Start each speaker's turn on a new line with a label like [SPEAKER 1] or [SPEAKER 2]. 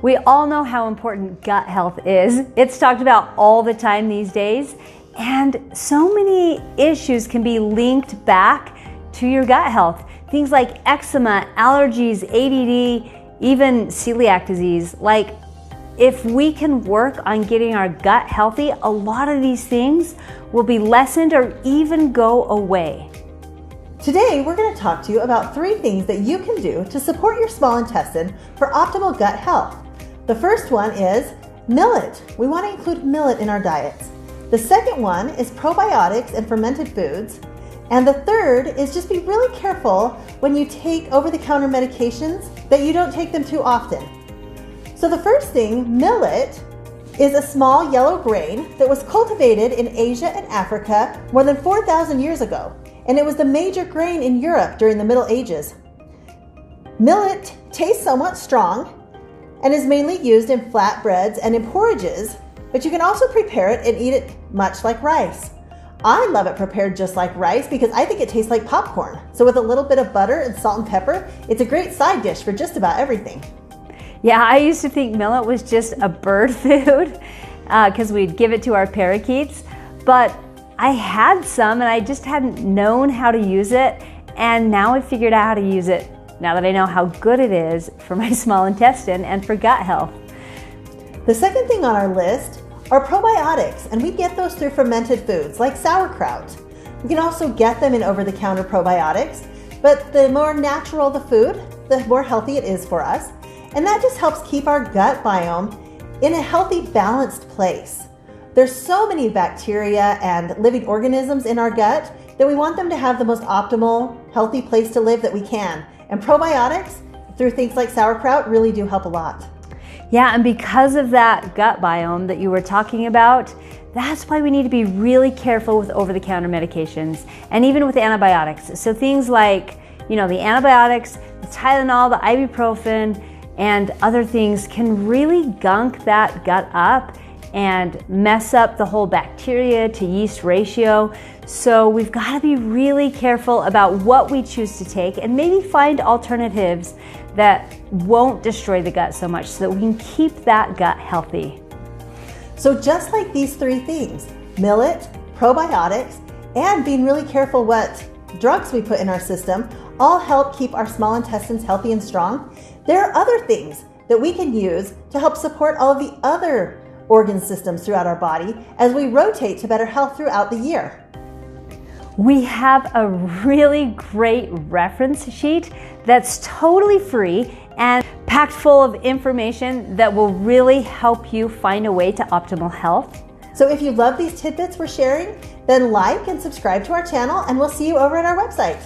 [SPEAKER 1] We all know how important gut health is. It's talked about all the time these days, and so many issues can be linked back to your gut health. Things like eczema, allergies, ADD, even celiac disease. Like, if we can work on getting our gut healthy, a lot of these things will be lessened or even go away.
[SPEAKER 2] Today, we're going to talk to you about 3 things that you can do to support your small intestine for optimal gut health. The first one is millet. We want to include millet in our diets. The second one is probiotics and fermented foods. And the third is just be really careful when you take over-the-counter medications that you don't take them too often. So the first thing, millet, is a small yellow grain that was cultivated in Asia and Africa more than 4,000 years ago. And it was the major grain in Europe during the Middle Ages. Millet tastes somewhat strong and is mainly used in flatbreads and in porridges, but you can also prepare it and eat it much like rice. I love it prepared just like rice because I think it tastes like popcorn. So with a little bit of butter and salt and pepper, it's a great side dish for just about everything.
[SPEAKER 1] Yeah, I used to think millet was just a bird food because we'd give it to our parakeets, but I had some and I just hadn't known how to use it, and now I figured out how to use it now that I know how good it is for my small intestine and for gut health.
[SPEAKER 2] The second thing on our list are probiotics, and we get those through fermented foods like sauerkraut. We can also get them in over-the-counter probiotics, but the more natural the food, the more healthy it is for us, and that just helps keep our gut biome in a healthy, balanced place. There's so many bacteria and living organisms in our gut that we want them to have the most optimal, healthy place to live that we can. And probiotics, through things like sauerkraut, really do help a lot.
[SPEAKER 1] Yeah, and because of that gut biome that you were talking about, that's why we need to be really careful with over-the-counter medications and even with antibiotics. So things like, the antibiotics, the Tylenol, the ibuprofen, and other things can really gunk that gut up and mess up the whole bacteria to yeast ratio. So we've got to be really careful about what we choose to take and maybe find alternatives that won't destroy the gut so much so that we can keep that gut healthy.
[SPEAKER 2] So just like these 3 things, millet, probiotics, and being really careful what drugs we put in our system all help keep our small intestines healthy and strong, there are other things that we can use to help support all of the other organ systems throughout our body as we rotate to better health throughout the year.
[SPEAKER 1] We have a really great reference sheet that's totally free and packed full of information that will really help you find a way to optimal health.
[SPEAKER 2] So if you love these tidbits we're sharing, then like and subscribe to our channel, and we'll see you over at our website.